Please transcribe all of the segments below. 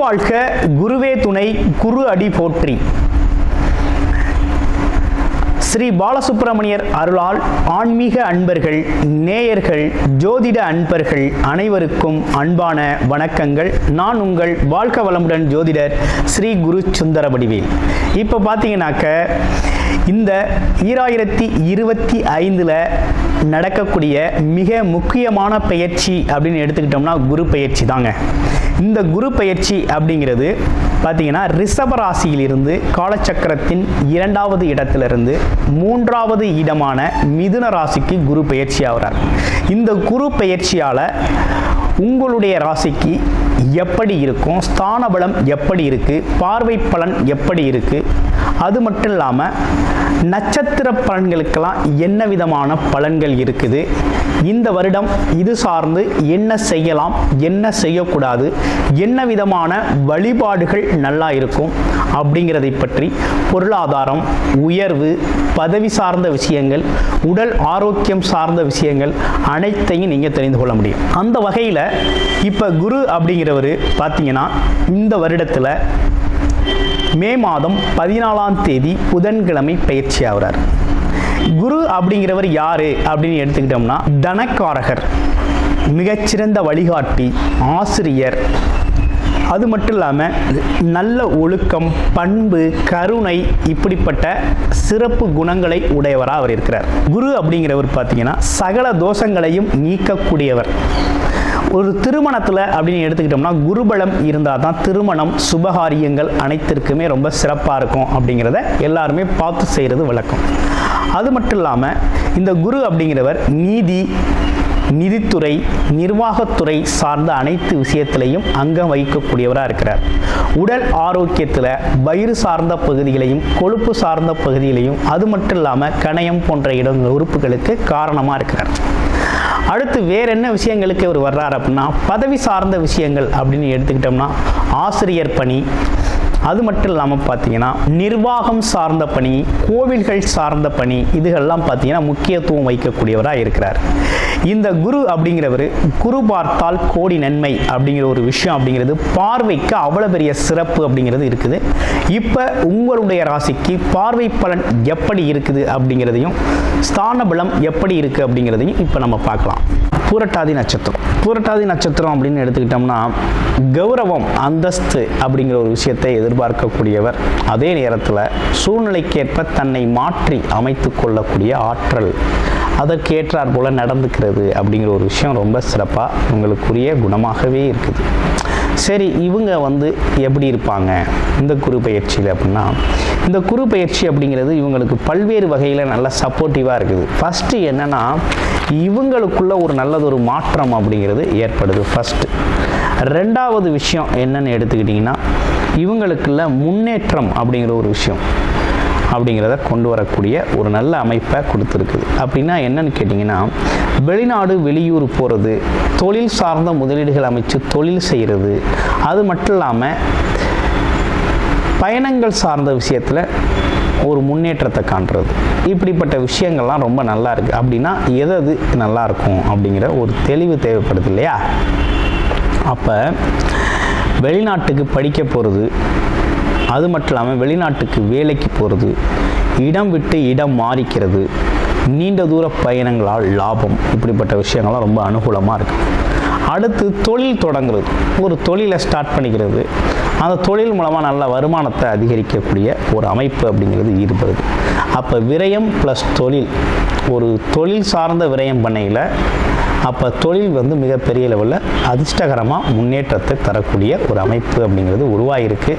வாழ்க, குருவே துணை, குரு அடி போற்றி. ஸ்ரீ பாலசுப்பிரமணியர் அருளால் ஆன்மீக அன்பர்கள், நேயர்கள், ஜோதிட அன்பர்கள் அனைவருக்கும் அன்பான வணக்கங்கள். நான் உங்கள் வாழ்க வளமுடன் ஜோதிடர் ஸ்ரீ குரு சுந்தரவடிவேல். இப்போ பார்த்தீங்கன்னாக்க இந்த 2025 நடக்கக்கூடிய மிக முக்கியமான பயிற்சி அப்படின்னு எடுத்துக்கிட்டோம்னா குரு பயிற்சி தாங்க. இந்த குரு பயிற்சி அப்படிங்கிறது பார்த்தீங்கன்னா ரிஷப ராசியிலிருந்து காலச்சக்கரத்தின் 2வது இடத்திலிருந்து 3வது இடமான மிதுன ராசிக்கு குரு பயிற்சி ஆகிறார். இந்த குரு பயிற்சியால் உங்களுடைய ராசிக்கு எப்படி இருக்கும், ஸ்தான பலம் எப்படி இருக்குது, பார்வை பலன் எப்படி இருக்குது, அது மட்டும் இல்லாமல் நட்சத்திர பலன்களுக்கெல்லாம் என்ன விதமான பலன்கள் இருக்குது, இந்த வருடம் இது சார்ந்து என்ன செய்யலாம், என்ன செய்யக்கூடாது, என்ன விதமான வழிபாடுகள் நல்லா இருக்கும் அப்படிங்கிறதை பற்றி பொருளாதாரம், உயர்வு, பதவி சார்ந்த விஷயங்கள், உடல் ஆரோக்கியம் சார்ந்த விஷயங்கள் அனைத்தையும் நீங்கள் தெரிந்து கொள்ள முடியும். அந்த வகையில் இப்போ குரு அப்படிங்கிறவர் பார்த்தீங்கன்னா இந்த வருடத்தில் மே மாதம் 14ஆம் தேதி புதன்கிழமை பயிற்சி ஆகிறார். குரு அப்படிங்கிறவர் யாரு அப்படின்னு எடுத்துக்கிட்டோம்னா தனக்காரகர், மிகச்சிறந்த வழிகாட்டி, ஆசிரியர், அது மட்டும் இல்லாமல் நல்ல ஒழுக்கம், பண்பு, கருணை இப்படிப்பட்ட சிறப்பு குணங்களை உடையவராக அவர் இருக்கிறார். குரு அப்படிங்கிறவர் பார்த்தீங்கன்னா சகல தோஷங்களையும் நீக்கக்கூடியவர். ஒரு திருமணத்தில் அப்படின்னு எடுத்துக்கிட்டோம்னா குருபலம் இருந்தால் தான் திருமணம், சுபகாரியங்கள் அனைத்திற்குமே ரொம்ப சிறப்பாக இருக்கும் அப்படிங்கிறத எல்லாருமே பார்த்து செய்கிறது வழக்கம். அது மட்டும் இல்லாமல் இந்த குரு அப்படிங்கிறவர் நீதி, நிதித்துறை, நிர்வாகத்துறை சார்ந்த அனைத்து விஷயத்திலையும் அங்கம் வகிக்கக்கூடியவராக இருக்கிறார். உடல் ஆரோக்கியத்தில் வயிறு சார்ந்த பகுதிகளையும் கொழுப்பு சார்ந்த பகுதிகளையும் அது மட்டும் இல்லாமல் கணையம் போன்ற உறுப்புகளுக்கு காரணமாக இருக்கிறார். அடுத்து வேற என்ன விஷயங்களுக்கு அவர் வர்றார் அப்படின்னா பதவி சார்ந்த விஷயங்கள் அப்படின்னு எடுத்துக்கிட்டோம்னா ஆசிரியர் பணி, அது மட்டும் இல்லாமல் பார்த்தீங்கன்னா நிர்வாகம் சார்ந்த பணி, கோவில்கள் சார்ந்த பணி, இதுகள்லாம் பார்த்தீங்கன்னா முக்கியத்துவம் வைக்கக்கூடியவராக இருக்கிறார். இந்த குரு அப்படிங்கிறவர் குரு பார்த்தால் கோடி நன்மை அப்படிங்கிற ஒரு விஷயம் அப்படிங்கிறது பார்வைக்கு அவ்வளோ பெரிய சிறப்பு அப்படிங்கிறது இருக்குது. இப்போ உங்களுடைய ராசிக்கு பார்வை பலன் எப்படி இருக்குது அப்படிங்கிறதையும் ஸ்தான பலம் எப்படி இருக்குது அப்படிங்கிறதையும் இப்போ நம்ம பார்க்கலாம். பூரட்டாதி நட்சத்திரம். பூரட்டாதி நட்சத்திரம் அப்படின்னு எடுத்துக்கிட்டோம்னா கௌரவம், அந்தஸ்து அப்படிங்கிற ஒரு விஷயத்தை எதிர்பார்க்கக்கூடியவர். அதே நேரத்தில் சூழ்நிலைக்கேற்ப தன்னை மாற்றி அமைத்து கொள்ளக்கூடிய ஆற்றல், அதற்கேற்றார் போல நடந்துக்கிறது அப்படிங்கிற ஒரு விஷயம் ரொம்ப சிறப்பாக உங்களுக்குரிய குணமாகவே இருக்குது. சரி, இவங்க எப்படி இருப்பாங்க இந்த குரு பயிற்சியில் அப்படின்னா இந்த குரு பயிற்சி அப்படிங்கிறது இவங்களுக்கு பல்வேறு வகையில் நல்ல சப்போர்ட்டிவாக இருக்குது. ஃபஸ்ட்டு என்னென்னா இவங்களுக்குள்ள ஒரு நல்லதொரு மாற்றம் அப்படிங்கிறது ஏற்படுது ஃபஸ்ட்டு. ரெண்டாவது விஷயம் என்னன்னு எடுத்துக்கிட்டிங்கன்னா இவங்களுக்குள்ள முன்னேற்றம் அப்படிங்கிற ஒரு விஷயம் அப்படிங்கிறத கொண்டு வரக்கூடிய ஒரு நல்ல அமைப்பை கொடுத்துருக்குது. அப்படின்னா என்னன்னு கேட்டிங்கன்னா வெளிநாடு, வெளியூர் போகிறது, தொழில் சார்ந்த முதலீடுகள் அமைச்சு தொழில் செய்கிறது, அது மட்டும் இல்லாமல் பயணங்கள் சார்ந்த விஷயத்தில் ஒரு முன்னேற்றத்தை காண்றது, இப்படிப்பட்ட விஷயங்கள்லாம் ரொம்ப நல்லா இருக்குது. அப்படின்னா எது நல்லா இருக்கும் அப்படிங்கிற ஒரு தெளிவு தேவைப்படுது இல்லையா? அப்போ வெளிநாட்டுக்கு படிக்க போகிறது, அது மட்டும் இல்லாமல் வெளிநாட்டுக்கு வேலைக்கு போகிறது, இடம் விட்டு இடம் மாறிக்கிறது, நீண்ட தூர பயணங்களால் லாபம், இப்படிப்பட்ட விஷயங்கள்லாம் ரொம்ப அனுகூலமாக இருக்குது. அடுத்து தொழில் தொடங்குறது, ஒரு தொழிலை ஸ்டார்ட் பண்ணிக்கிறது, அந்த தொழில் மூலமாக நல்ல வருமானத்தை அதிகரிக்கக்கூடிய ஒரு அமைப்பு அப்படிங்கிறது ஈடுபடுது. அப்போ விரயம் ப்ளஸ் தொழில், ஒரு தொழில் சார்ந்த விரயம் பண்ணையில் அப்போ தொழில் மிகப்பெரிய லெவலில் அதிர்ஷ்டகரமாக முன்னேற்றத்தை தரக்கூடிய ஒரு அமைப்பு அப்படிங்கிறது உருவாகிருக்கு.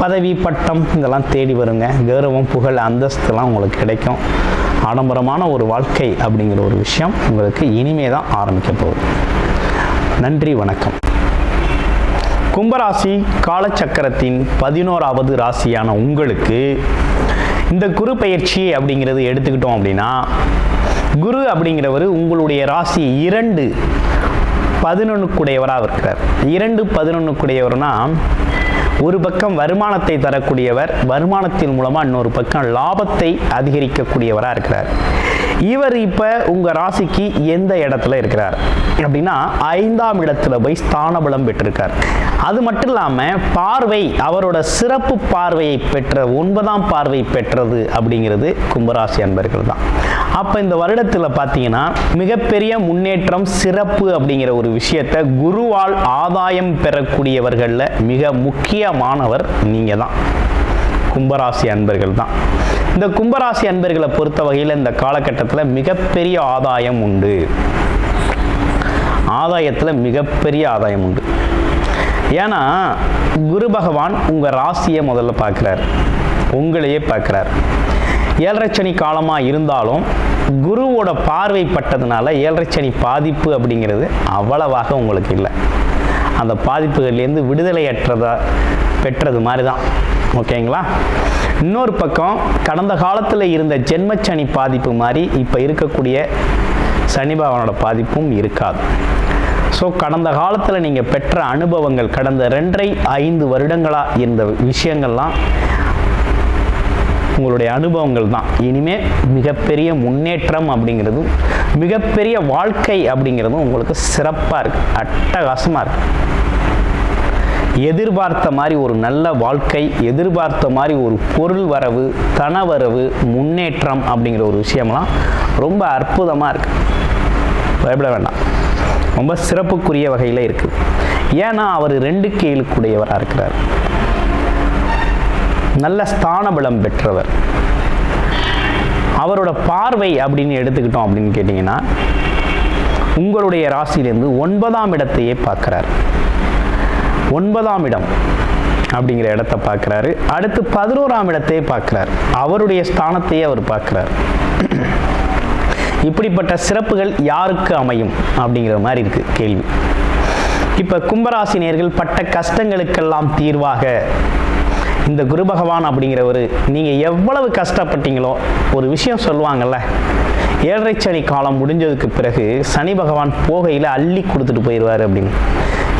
பதவி, பட்டம் இதெல்லாம் தேடி வருங்க. கௌரவம், புகழ், அந்தஸ்துலாம் உங்களுக்கு கிடைக்கும். ஆடம்பரமான ஒரு வாழ்க்கை அப்படிங்கிற ஒரு விஷயம் உங்களுக்கு இனிமே தான் ஆரம்பிக்க போகுது. நன்றி, வணக்கம். கும்பராசி காலச்சக்கரத்தின் 11வது ராசியான உங்களுக்கு இந்த குரு பயிற்சி அப்படிங்கிறது எடுத்துக்கிட்டோம் அப்படின்னா குரு அப்படிங்கிறவர் உங்களுடைய ராசி 2-11 இருக்கிறார். 2-11 ஒரு பக்கம் வருமானத்தை தரக்கூடியவர், வருமானத்தின் மூலமாக இன்னொரு பக்கம் லாபத்தை அதிகரிக்கக்கூடியவராக இருக்கிறார். இவர் இப்போ உங்கள் ராசிக்கு எந்த இடத்துல இருக்கிறார் அப்படின்னா 5ஆம் இடத்துல போய் ஸ்தான பலம் பெற்றிருக்கார். அது மட்டும் இல்லாமல் பார்வை, அவரோட சிறப்பு பார்வையை பெற்ற 9ஆம் பார்வை பெற்றது அப்படிங்கிறது கும்பராசி அன்பர்கள் தான். அப்போ இந்த வருடத்தில் பார்த்தீங்கன்னா மிகப்பெரிய முன்னேற்றம், சிறப்பு அப்படிங்கிற ஒரு விஷயத்தை குருவால் ஆதாயம் பெறக்கூடியவர்களில் மிக முக்கியமானவர் நீங்கள் தான், கும்பராசி அன்பர்கள் தான். இந்த கும்பராசி அன்பர்களை பொறுத்த வகையில் இந்த காலகட்டத்தில் மிகப்பெரிய ஆதாயம் உண்டு. ஆதாயத்தில் மிகப்பெரிய ஆதாயம் உண்டு. ஏன்னா குரு பகவான் உங்கள் ராசியை முதல்ல பார்க்குறார், உங்களையே பார்க்குறார். 7.5 சனி காலமாக இருந்தாலும் குருவோட பார்வை பட்டதுனால 7.5 சனி பாதிப்பு அப்படிங்கிறது அவ்வளவாக உங்களுக்கு இல்லை. அந்த பாதிப்புகள்லேருந்து விடுதலையற்றதா பெற்றது மாதிரி தான். ஓகேங்களா? இன்னொரு பக்கம் கடந்த காலத்தில் இருந்த ஜென்மச்சனி பாதிப்பு மாதிரி இப்போ இருக்கக்கூடிய சனி பகவானோட பாதிப்பும் இருக்காது. ஸோ கடந்த காலத்தில் நீங்கள் பெற்ற அனுபவங்கள், கடந்த 2.5 வருடங்களாக இருந்த விஷயங்கள்லாம் உங்களுடைய அனுபவங்கள் தான். இனிமேல் மிகப்பெரிய முன்னேற்றம் அப்படிங்கிறதும் மிகப்பெரிய வாழ்க்கை அப்படிங்கிறதும் உங்களுக்கு சிறப்பாக இருக்குது, அட்டகாசமாக இருக்குது. எதிர்பார்த்த மாதிரி ஒரு நல்ல வாழ்க்கை, எதிர்பார்த்த மாதிரி ஒரு பொருள் வரவு, தனவரவு, முன்னேற்றம் அப்படிங்கிற ஒரு விஷயம்லாம் ரொம்ப அற்புதமாக இருக்குது. பயப்பட வேண்டாம், ரொம்ப சிறப்புக்குரிய வகையில் இருக்குது. ஏன்னா அவர் 2க்கு 7க்குடையவராக இருக்கிறார், நல்ல ஸ்தான பலம் பெற்றவர். அவரோட பார்வை அப்படின்னு எடுத்துக்கிட்டோம் அப்படின்னு கேட்டிங்கன்னா உங்களுடைய ராசியிலேருந்து 9ஆம் இடத்தையே பார்க்குறார். 9ஆம் இடம் அப்படிங்கிற இடத்தை பார்க்குறாரு. அடுத்து 11ஆம் இடத்தையே பார்க்குறார், அவருடைய ஸ்தானத்தையே அவர் பார்க்குறார். இப்படிப்பட்ட சிறப்புகள் யாருக்கு அமையும் அப்படிங்கிற மாதிரி இருக்கு கேள்வி. இப்போ கும்பராசி நேயர்கள் பட்ட கஷ்டங்களுக்கெல்லாம் தீர்வாக இந்த குரு பகவான் அப்படிங்கிறவர், நீங்கள் எவ்வளவு கஷ்டப்பட்டீங்களோ, ஒரு விஷயம் சொல்லுவாங்கல்ல, 7.5 சனி காலம் முடிஞ்சதுக்கு பிறகு சனி பகவான் போகையில் அள்ளி கொடுத்துட்டு போயிடுவார் அப்படின்னு.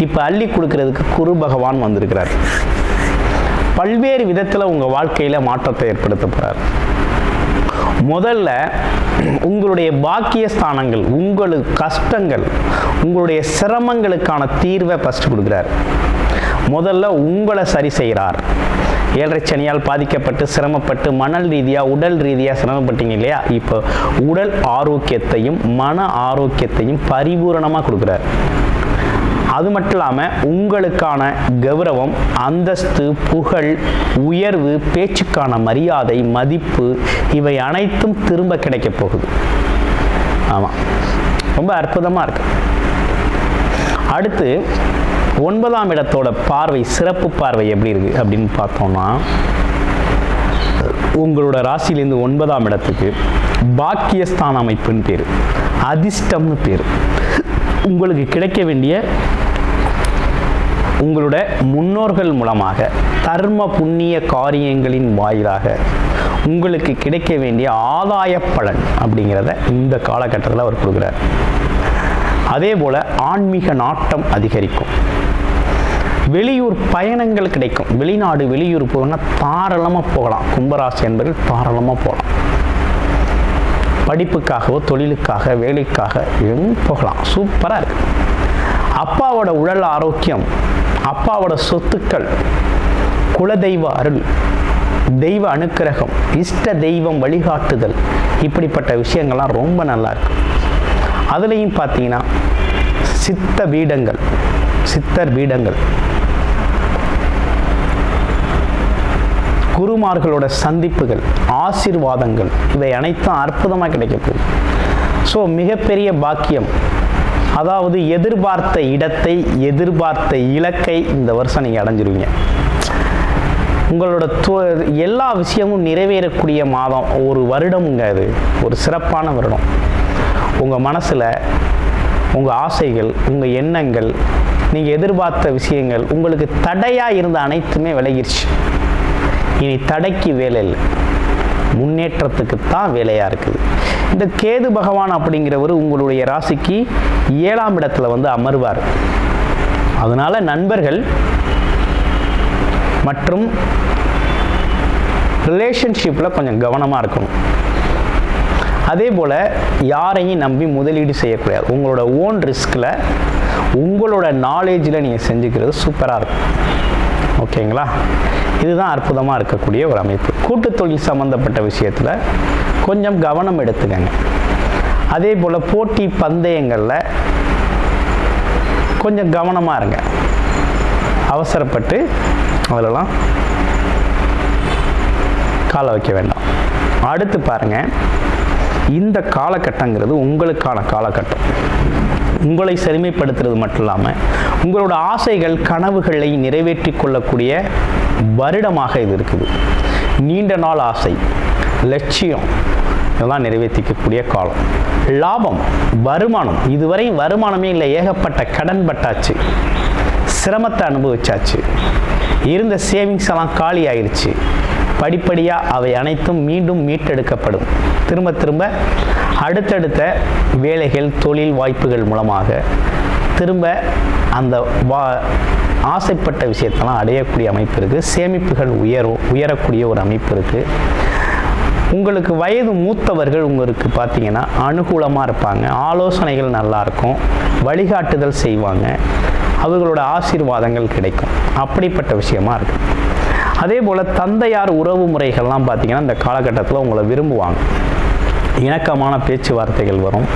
இப்போ அள்ளி கொடுக்கறதுக்கு குரு பகவான் வந்திருக்கிறார். பல்வேறு விதத்தில் உங்கள் வாழ்க்கையில் மாற்றத்தை ஏற்படுத்த போகிறார். முதல்ல உங்களுடைய பாக்கியஸ்தானங்கள், உங்களுக்கு கஷ்டங்கள், உங்களுடைய சிரமங்களுக்கான தீர்வை ஃபஸ்ட்டு கொடுக்குறார். முதல்ல உங்களை சரி செய்கிறார். 7.5 சனியால் பாதிக்கப்பட்டு சிரமப்பட்டு மனல் ரீதியாக, உடல் ரீதியாக சிரமப்பட்டீங்க இல்லையா, இப்போ உடல் ஆரோக்கியத்தையும் மன ஆரோக்கியத்தையும் பரிபூரணமாக கொடுக்குறார். அது மட்டும் இல்லாமல் உங்களுக்கான கௌரவம், அந்தஸ்து, புகழ், உயர்வு, பேச்சுக்கான மரியாதை, மதிப்பு, இவை அனைத்தும் திரும்ப கிடைக்க போகுது. ஆமாம், ரொம்ப அற்புதமாக இருக்கு. அடுத்து 9ஆம் இடத்தோட பார்வை, சிறப்பு பார்வை எப்படி இருக்கு அப்படின்னு பார்த்தோம்னா, உங்களோட ராசியிலேருந்து 9ஆம் இடத்துக்கு பாக்கியஸ்தான அமைப்புன்னு பேர், அதிர்ஷ்டம்னு பேர். உங்களுக்கு கிடைக்க வேண்டிய உங்களோட முன்னோர்கள் மூலமாக தர்ம புண்ணிய காரியங்களின் வாயிலாக உங்களுக்கு கிடைக்க வேண்டிய ஆதாய பலன் அப்படிங்கிறத இந்த காலகட்டத்தில் அவர் கொடுக்குறார். அதே போல் ஆன்மீக நாட்டம் அதிகரிக்கும். வெளியூர் பயணங்கள் கிடைக்கும். வெளிநாடு, வெளியூர் போகணும்னா தாராளமாக போகலாம். கும்பராசி என்பவர்கள் தாராளமாக போகலாம். படிப்புக்காகவோ, தொழிலுக்காக, வேலைக்காக போகலாம். சூப்பராக இருக்கு. அப்பாவோட உடல் ஆரோக்கியம், அப்பாவோட சொத்துக்கள், குலதெய்வ அருள், தெய்வ அனுக்கிரகம், இஷ்ட தெய்வம் வழிகாட்டுதல், இப்படிப்பட்ட விஷயங்கள்லாம் ரொம்ப நல்லா இருக்கு. அதுலேயும் பார்த்தீங்கன்னா சித்தர் பீடங்கள், குருமார்களோட சந்திப்புகள், ஆசீர்வாதங்கள், இவை அனைத்தும் அற்புதமாக கிடைக்கப்போகுது. ஸோ மிகப்பெரிய பாக்கியம். அதாவது எதிர்பார்த்த இடத்தை, எதிர்பார்த்த இலக்கை இந்த வருஷம் நீங்கள் அடைஞ்சிருவீங்க. உங்களோட எல்லா விஷயமும் நிறைவேறக்கூடிய மாதம், ஒரு வருடம்ங்க. அது ஒரு சிறப்பான வருடம். உங்கள் மனசில் உங்கள் ஆசைகள், உங்கள் எண்ணங்கள், நீங்கள் எதிர்பார்த்த விஷயங்கள், உங்களுக்கு தடையாக இருந்த அனைத்துமே விலகிருச்சு. இனி தடைக்கு வேலை இல்லை, முன்னேற்றத்துக்கு தான் வேலையாக இருக்குது. இந்த கேது பகவான் அப்படிங்கிறவர் உங்களுடைய ராசிக்கு 7ஆம் இடத்துல வந்து அமர்வார். அதனால் நண்பர்கள் மற்றும் ரிலேஷன்ஷிப்பில் கொஞ்சம் கவனமாக இருக்கணும். அதே போல் யாரையும் நம்பி முதலீடு செய்யக்கூடாது. உங்களோட ஓன் ரிஸ்கில் உங்களோட நாலேஜில் நீங்கள் செஞ்சுக்கிறது சூப்பராக இருக்கும். ஓகேங்களா? இதுதான் அற்புதமாக இருக்கக்கூடிய ஒரு அமைப்பு. கூட்டு தொழில் சம்மந்தப்பட்ட விஷயத்தில் கொஞ்சம் கவனம் எடுத்துக்கங்க. அதே போல் போட்டி பந்தயங்களில் கொஞ்சம் கவனமாக இருங்க. அவசரப்பட்டு அதிலலாம் காலை வைக்க வேண்டாம். அடுத்து பாருங்கள், இந்த காலகட்டங்கிறது உங்களுக்கான காலகட்டம். உங்களை செழுமைப்படுத்துறது மட்டும் இல்லாமல் உங்களோட ஆசைகள் கனவுகளை நிறைவேற்றி கொள்ளக்கூடிய வருடமாக இது இருக்குது. நீண்ட நாள் ஆசை, லட்சியம் இதெல்லாம் நிறைவேற்றிக்கக்கூடிய காலம். லாபம், வருமானம், இதுவரை வருமானமே இல்லை, ஏகப்பட்ட கடன் பட்டாச்சு, சிரமத்தை அனுபவிச்சாச்சு, இருந்த சேவிங்ஸ் எல்லாம் காலி ஆயிடுச்சு. படிப்படியாக அவை அனைத்தும் மீண்டும் மீட்டெடுக்கப்படும். திரும்ப திரும்ப அடுத்தடுத்த வேலைகள், தொழில் வாய்ப்புகள் மூலமாக திரும்ப அந்த ஆசைப்பட்ட விஷயத்தெல்லாம் அடையக்கூடிய அமைப்பு இருக்குது. சேமிப்புகள் உயரக்கூடிய ஒரு அமைப்பு இருக்குது. உங்களுக்கு வயது மூத்தவர்கள் உங்களுக்கு பார்த்தீங்கன்னா அனுகூலமாக இருப்பாங்க. ஆலோசனைகள் நல்லாயிருக்கும், வழிகாட்டுதல் செய்வாங்க, அவர்களோட ஆசீர்வாதங்கள் கிடைக்கும். அப்படிப்பட்ட விஷயமா இருக்குது. அதே போல் தந்தையார் உறவு முறைகள்லாம் பார்த்திங்கன்னா இந்த காலகட்டத்தில் உங்களை விரும்புவாங்க. இணக்கமான பேச்சுவார்த்தைகள் வரும்.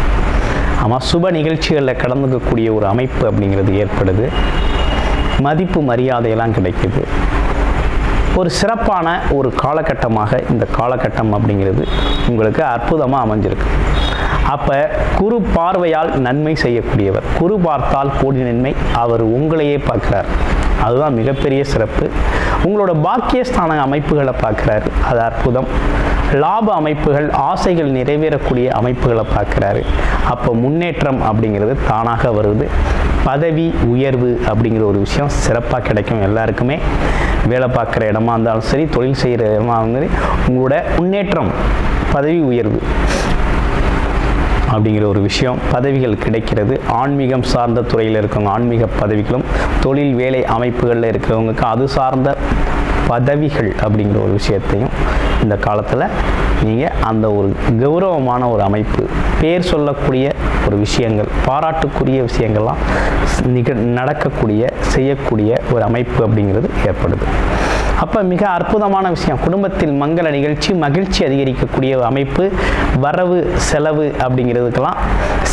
ஆமாம், சுப நிகழ்ச்சிகளில் கலந்துக்கக்கூடிய ஒரு அமைப்பு அப்படிங்கிறது ஏற்படுது. மதிப்பு மரியாதையெல்லாம் கிடைக்குது. ஒரு சிறப்பான ஒரு காலகட்டமாக இந்த காலகட்டம் அப்படிங்கிறது உங்களுக்கு அற்புதமாக அமைஞ்சிருக்கு. அப்போ குரு பார்வையால் நன்மை செய்யக்கூடியவர். குரு பார்த்தால் கோடி நன்மை. அவர் உங்களையே பார்க்குறார். அதுதான் மிகப்பெரிய சிறப்பு. உங்களோட பாக்கியஸ்தான அமைப்புகளை பார்க்குறாரு, அது அற்புதம். லாப அமைப்புகள், ஆசைகள் நிறைவேறக்கூடிய அமைப்புகளை பார்க்குறாரு. அப்போ முன்னேற்றம் அப்படிங்கிறது தானாக வருது. பதவி உயர்வு அப்படிங்கிற ஒரு விஷயம் சிறப்பாக கிடைக்கும் எல்லாருக்குமே. வேலை பார்க்குற இடமா இருந்தாலும் சரி, தொழில் செய்கிற இடமா இருந்தாலும் சரி, உங்களோட முன்னேற்றம், பதவி உயர்வு அப்படிங்கிற ஒரு விஷயம், பதவிகள் கிடைக்கிறது. ஆன்மீகம் சார்ந்த துறையில் இருக்கவங்க ஆன்மீக பதவிகளும், தொழில் வேலை அமைப்புகளில் இருக்கிறவங்களுக்கு அது சார்ந்த பதவிகள் அப்படிங்கிற ஒரு விஷயத்தையும் இந்த காலத்தில் நீங்கள் அந்த ஒரு கௌரவமான ஒரு அமைப்பு, பேர் சொல்லக்கூடிய ஒரு விஷயங்கள், பாராட்டுக்குரிய விஷயங்கள்லாம் நடக்கக்கூடிய செய்யக்கூடிய ஒரு அமைப்பு அப்படிங்கிறது ஏற்படுது. அப்போ மிக அற்புதமான விஷயம். குடும்பத்தில் மங்கள நிகழ்ச்சி, மகிழ்ச்சி அதிகரிக்கக்கூடிய அமைப்பு. வரவு செலவு அப்படிங்கிறதுக்கெல்லாம்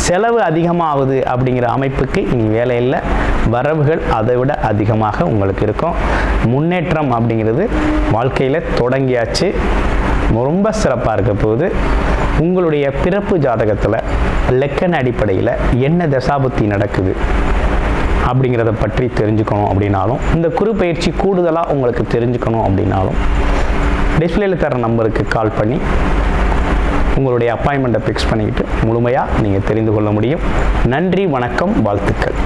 செலவு அதிகமாகுது அப்படிங்கிற அமைப்புக்கு இனி வேலை இல்லை. வரவுகள் அதை விட அதிகமாக உங்களுக்கு இருக்கும். முன்னேற்றம் அப்படிங்கிறது வாழ்க்கையில் தொடங்கியாச்சு. ரொம்ப சிறப்பாக இருக்க போகுது. உங்களுடைய பிறப்பு ஜாதகத்தில் லெக்கன அடிப்படையில் என்ன தசாபுத்தி நடக்குது அப்படிங்கிறத பற்றி தெரிஞ்சுக்கணும் அப்படின்னாலும், இந்த குரு பயிற்சி கூடுதலாக உங்களுக்கு தெரிஞ்சுக்கணும் அப்படின்னாலும், டிஸ்பிளேல தர நம்பருக்கு கால் பண்ணி உங்களுடைய அப்பாயின்மெண்ட்டை ஃபிக்ஸ் பண்ணிக்கிட்டு முழுமையாக நீங்கள் தெரிந்து கொள்ள முடியும். நன்றி, வணக்கம், வாழ்த்துக்கள்.